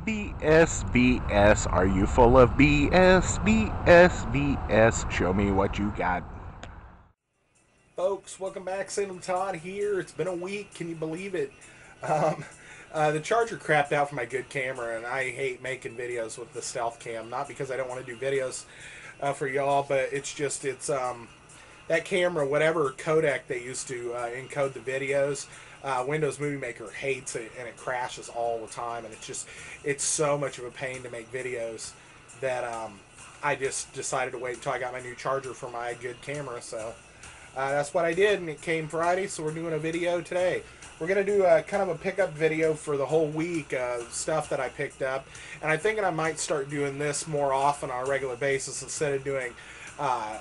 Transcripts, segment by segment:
BS, BS. Are you full of BS, BS, BS? Show me what you got. Folks, welcome back. Sandamtod here. It's been a week. Can you believe it? Um, the charger crapped out for my good camera, and I hate making videos with the stealth cam. Not because I don't want to do videos for y'all, but it's that camera, whatever codec they use to encode the videos. Windows Movie Maker hates it, and it crashes all the time. And it's so much of a pain to make videos that I just decided to wait until I got my new charger for my good camera. So. That's what I did, and it came Friday, so we're doing a video today. We're going to do a kind of a pickup video for the whole week, stuff that I picked up. And I'm thinking I might start doing this more often on a regular basis instead of doing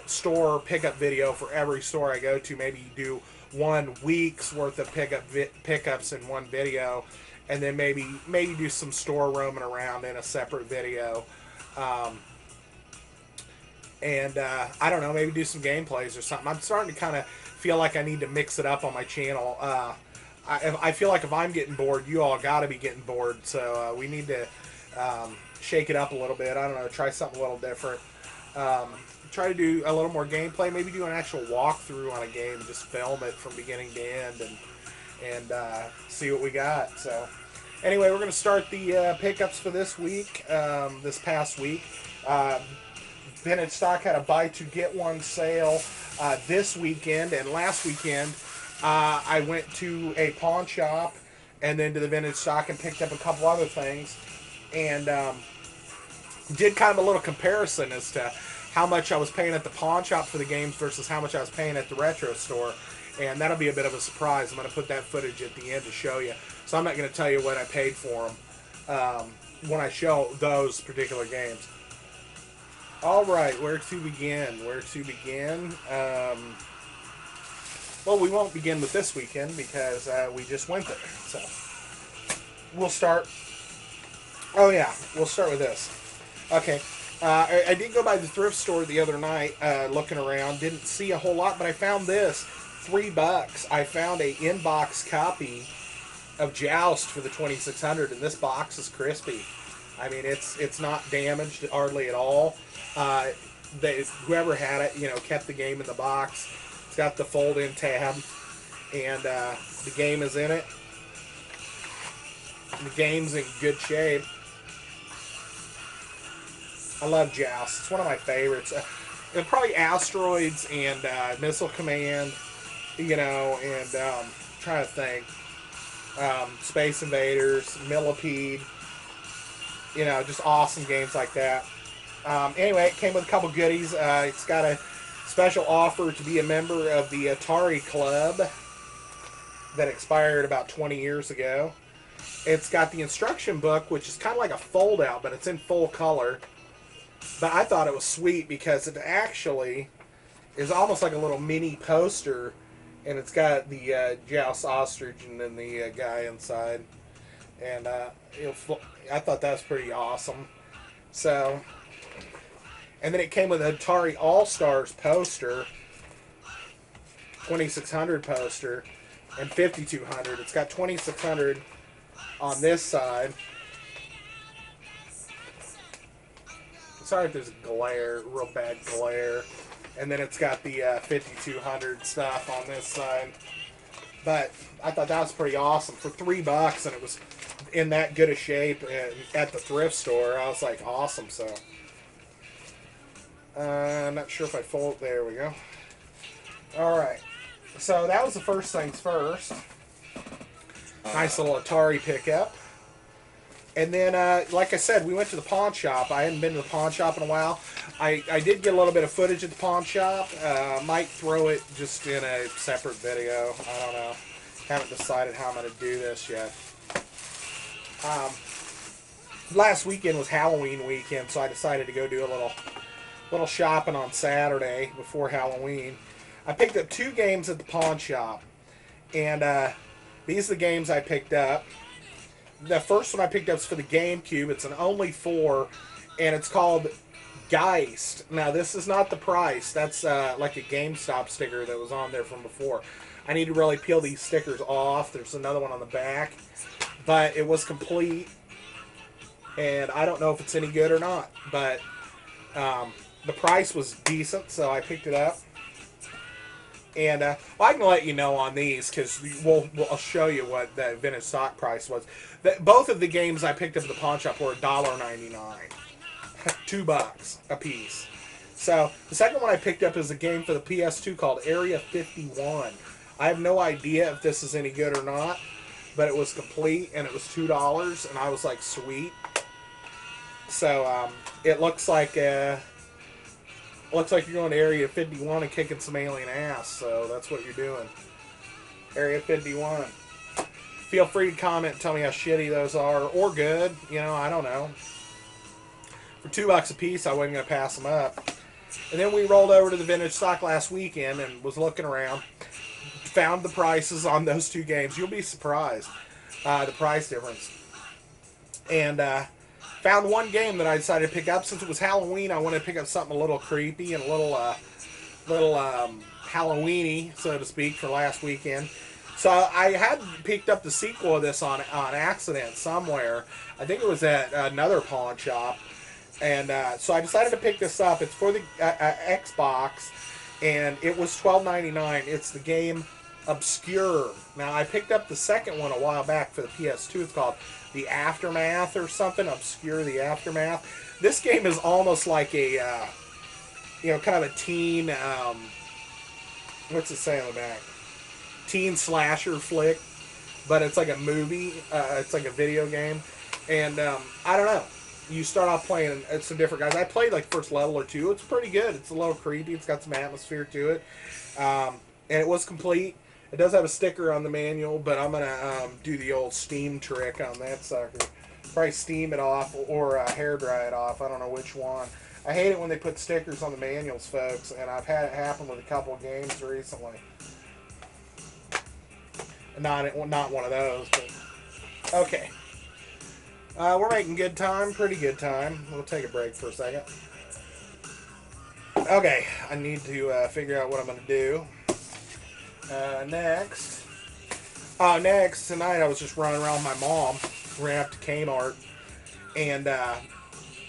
store pickup video for every store I go to. Maybe do 1 week's worth of pickups in one video, and then maybe do some store roaming around in a separate video. And I don't know, maybe do some gameplays or something. I'm starting to kind of feel like I need to mix it up on my channel. I feel like if I'm getting bored, you all got to be getting bored. So we need to shake it up a little bit. I don't know, try something a little different. Try to do a little more gameplay. Maybe do an actual walkthrough on a game and just film it from beginning to end and see what we got. So anyway, we're going to start the pickups for this week, this past week. Vintage Stock had a buy two get one sale this weekend, and last weekend I went to a pawn shop and then to the Vintage Stock and picked up a couple other things, and did kind of a little comparison as to how much I was paying at the pawn shop for the games versus how much I was paying at the retro store, and that'll be a bit of a surprise. I'm going to put that footage at the end to show you, so I'm not going to tell you what I paid for them when I show those particular games. All right, where to begin? Well, we won't begin with this weekend because we just went there. So we'll start. Oh yeah, we'll start with this. Okay, I did go by the thrift store the other night, looking around. Didn't see a whole lot, but I found this. $3. I found a in-box copy of Joust for the 2600, and this box is crispy. I mean, it's not damaged hardly at all. Whoever had it, kept the game in the box. It's got the fold-in tab, and the game is in it. The game's in good shape. I love Joust. It's one of my favorites. And probably Asteroids and Missile Command, and trying to think. Space Invaders, Millipede. Just awesome games like that. Anyway, it came with a couple goodies. It's got a special offer to be a member of the Atari Club that expired about 20 years ago. It's got the instruction book, which is kind of like a fold-out, but it's in full color. But I thought it was sweet because it actually is almost like a little mini poster, and it's got the Joust Ostrich and then the guy inside. And I thought that was pretty awesome. So, and then it came with an Atari All-Stars poster, 2600 poster, and 5200. It's got 2600 on this side. Sorry if there's glare, real bad glare. And then it's got the 5200 stuff on this side. But I thought that was pretty awesome for $3, and it was in that good a shape at the thrift store. I was like, awesome. So I'm not sure if I fold. There we go. All right. So that was the first things first. Nice little Atari pickup. And then, like I said, we went to the pawn shop. I hadn't been to the pawn shop in a while. I did get a little bit of footage at the pawn shop. Might throw it just in a separate video. I don't know. Haven't decided how I'm going to do this yet. Last weekend was Halloween weekend, so I decided to go do a little shopping on Saturday before Halloween. I picked up 2 games at the pawn shop, and these are the games I picked up. The first one I picked up is for the GameCube. It's an only 4, and it's called Geist. Now, this is not the price. That's like a GameStop sticker that was on there from before. I need to really peel these stickers off. There's another one on the back. But it was complete. and I don't know if it's any good or not. But the price was decent, so I picked it up. And well, I can let you know on these because I'll show you what the vintage stock price was. Both of the games I picked up at the pawn shop were $1.99, $2 a piece. So the second one I picked up is a game for the PS2 called Area 51. I have no idea if this is any good or not, but it was complete and it was $2, and I was like, sweet. So it looks like you're going to Area 51 and kicking some alien ass. So that's what you're doing. Area 51. Feel free to comment and tell me how shitty those are or good. You know, I don't know. For $2 a piece, I wasn't going to pass them up. And then we rolled over to the vintage stock last weekend and was looking around. Found the prices on those two games. You'll be surprised the price difference. And found one game that I decided to pick up. Since it was Halloween, I wanted to pick up something a little creepy and a little Halloweeny, so to speak, for last weekend. So I had picked up the sequel of this on accident somewhere. I think it was at another pawn shop. And so I decided to pick this up. It's for the Xbox, and it was $12.99. It's the game Obscure. Now, I picked up the second one a while back for the PS2. It's called The Aftermath or something. Obscure The Aftermath. This game is almost like a, kind of a teen, what's it say on the back? Teen slasher flick. But it's like a movie. It's like a video game. And I don't know. You start off playing some different guys. I played like first level or two. It's pretty good. It's a little creepy. It's got some atmosphere to it. And it was complete. It does have a sticker on the manual, but I'm going to do the old steam trick on that sucker. Probably steam it off or hair dry it off. I don't know which one. I hate it when they put stickers on the manuals, folks, and I've had it happen with a couple of games recently. Not one of those, but okay. We're making good time, pretty good time. We'll take a break for a second. Okay, I need to figure out what I'm going to do. Next, tonight I was just running around with my mom. Ran up to Kmart and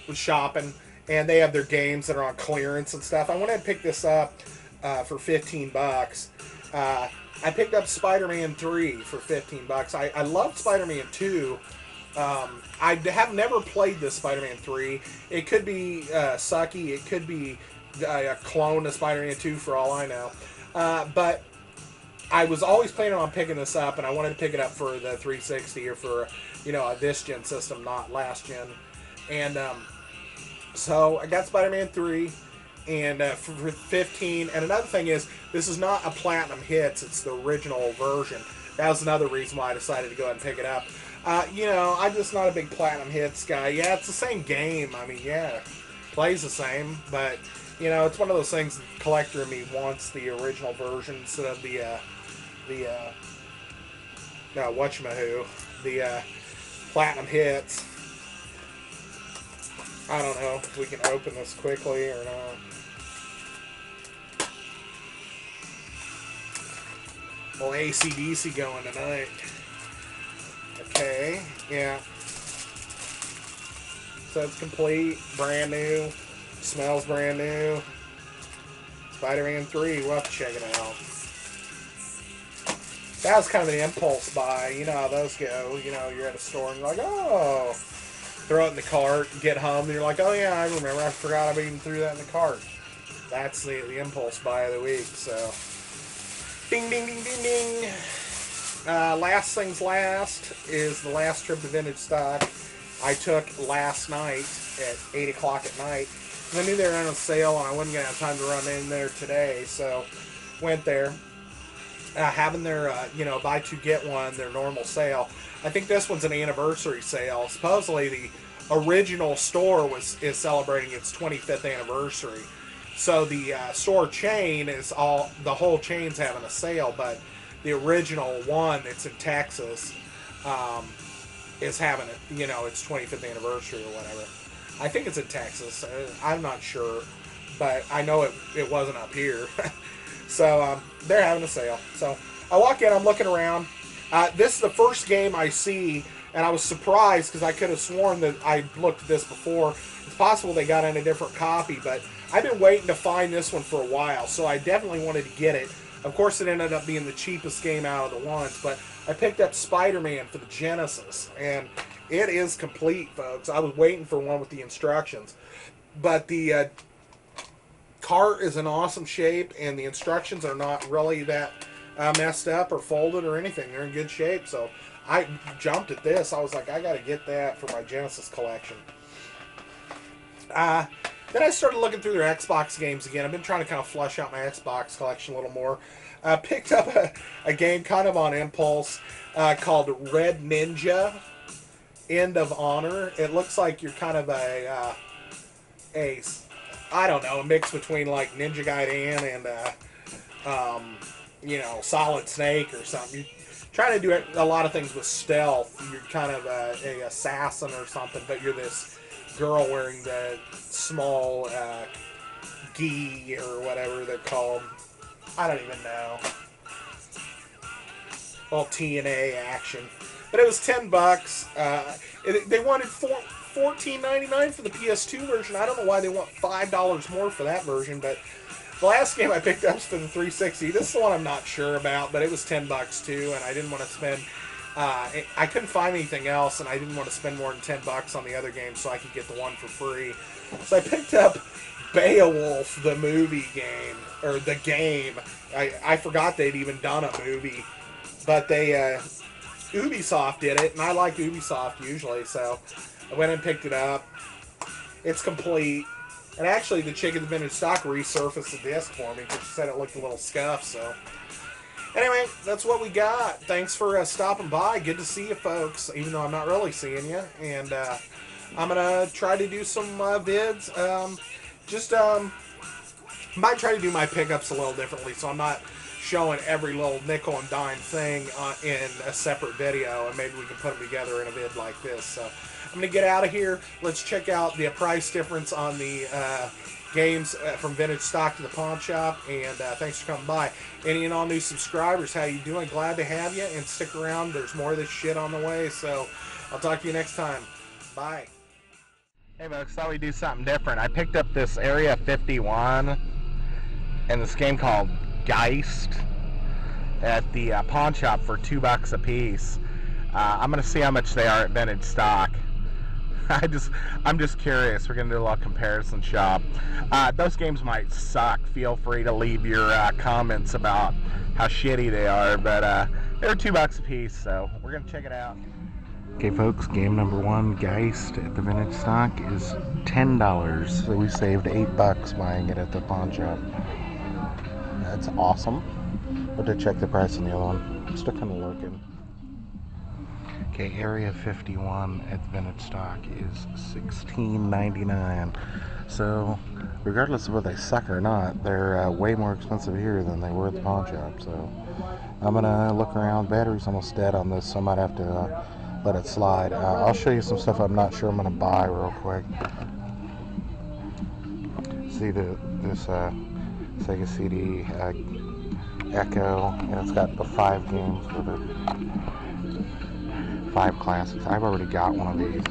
was shopping. And they have their games that are on clearance and stuff. I wanted to pick this up for $15. I picked up Spider-Man 3 for $15. I loved Spider-Man 2. I have never played this Spider-Man 3. It could be sucky. It could be a clone of Spider-Man 2 for all I know. But I was always planning on picking this up, and I wanted to pick it up for the 360 or for, a this-gen system, not last-gen. And so I got Spider-Man 3 and for 15. And another thing is, this is not a Platinum Hits. It's the original version. That was another reason why I decided to go ahead and pick it up. I'm just not a big Platinum Hits guy. Yeah, it's the same game. I mean, yeah, plays the same, but it's one of those things. The collector in me wants the original version instead of the Platinum Hits. I don't know if we can open this quickly or not. Well, AC/DC going tonight. Okay, yeah. So it's complete, brand new, smells brand new. Spider-Man 3, we'll have to check it out. That was kind of an impulse buy. You know how those go. You're at a store and you're like, oh. Throw it in the cart, get home, and you're like, oh yeah, I remember. I forgot I even threw that in the cart. That's the impulse buy of the week, so. Ding, ding, ding, ding, ding. Last things last is the last trip to Vintage Stock I took last night at 8 o'clock at night. I knew they were on sale and I wasn't going to have time to run in there today, so went there. Having their, buy two get one, their normal sale. I think this one's an anniversary sale. Supposedly the original store is celebrating its 25th anniversary. So the store chain the whole chain's having a sale, but the original one that's in Texas is having its 25th anniversary or whatever. I think it's in Texas. I'm not sure, but I know it wasn't up here. So they're having a sale. So I walk in, I'm looking around. This is the first game I see, and I was surprised because I could have sworn that I looked at this before. It's possible they got in a different copy, but I've been waiting to find this one for a while, so I definitely wanted to get it. Of course, it ended up being the cheapest game out of the ones, but I picked up Spider-Man for the Genesis, and it is complete, folks. I was waiting for one with the instructions, but the cart is in awesome shape, and the instructions are not really that messed up or folded or anything. They're in good shape, so I jumped at this. I was like, I got to get that for my Genesis collection. Then I started looking through their Xbox games again. I've been trying to kind of flush out my Xbox collection a little more. Picked up a game kind of on impulse called Red Ninja End of Honor. It looks like you're kind of a I don't know, a mix between like Ninja Gaiden and you know, Solid Snake or something. You're trying to do a lot of things with stealth. You're kind of a assassin or something, but you're this girl wearing the small gi or whatever they're called. I don't even know. All TNA action, but it was $10. They wanted $14.99 for the PS2 version. I don't know why they want $5 more for that version, but the last game I picked up was for the 360. This is the one I'm not sure about, but it was $10 too, and I didn't want to spend. I couldn't find anything else, and I didn't want to spend more than $10 on the other game, so I could get the one for free. So I picked up Beowulf, the movie game, or the game. I forgot they'd even done a movie, but Ubisoft did it, and I like Ubisoft usually, so I went and picked it up. It's complete. And actually, the chick at the vintage stock resurfaced the disc for me because she said it looked a little scuffed. So, anyway, that's what we got. Thanks for stopping by. Good to see you, folks, even though I'm not really seeing you. And I'm going to try to do some vids. Might try to do my pickups a little differently, so I'm not showing every little nickel and dime thing in a separate video, and maybe we can put them together in a vid like this. So I'm going to get out of here. Let's check out the price difference on the games from vintage stock to the pawn shop, and thanks for coming by. Any and all new subscribers, how you doing? Glad to have you, and stick around. There's more of this shit on the way, so I'll talk to you next time. Bye. Hey folks, thought we'd do something different. I picked up this Area 51 and this game called Geist at the pawn shop for $2 a piece. I'm gonna see how much they are at vintage stock. I'm just curious. We're gonna do a little comparison shop. Those games might suck. Feel free to leave your comments about how shitty they are, but they're $2 a piece, so we're gonna check it out. Okay folks, game number one, Geist at the vintage stock is $10, so we saved $8 buying it at the pawn shop. That's awesome. But to check the price on the other one, I'm still kind of looking. Okay, Area 51 at the vintage stock is $16.99. So, regardless of whether they suck or not, they're way more expensive here than they were at the pawn shop. So, I'm gonna look around. Battery's almost dead on this, so I might have to let it slide. I'll show you some stuff I'm not sure I'm gonna buy real quick. See this Sega CD Echo, and it's got the 5 games with it. 5 classics. I've already got one of these,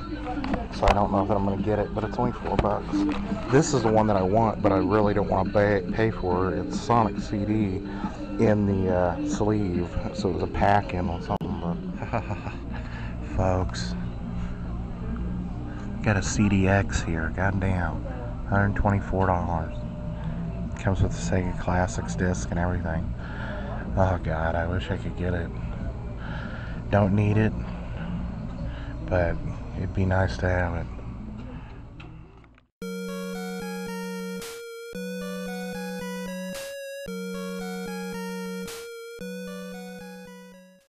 so I don't know if I'm going to get it, but it's only $4. This is the one that I want, but I really don't want to pay for it. It's Sonic CD in the sleeve, so it was a pack-in or something, but folks, got a CDX here, goddamn, $124. Comes with the Sega Classics disc and everything. Oh god, I wish I could get it. Don't need it, but it'd be nice to have it.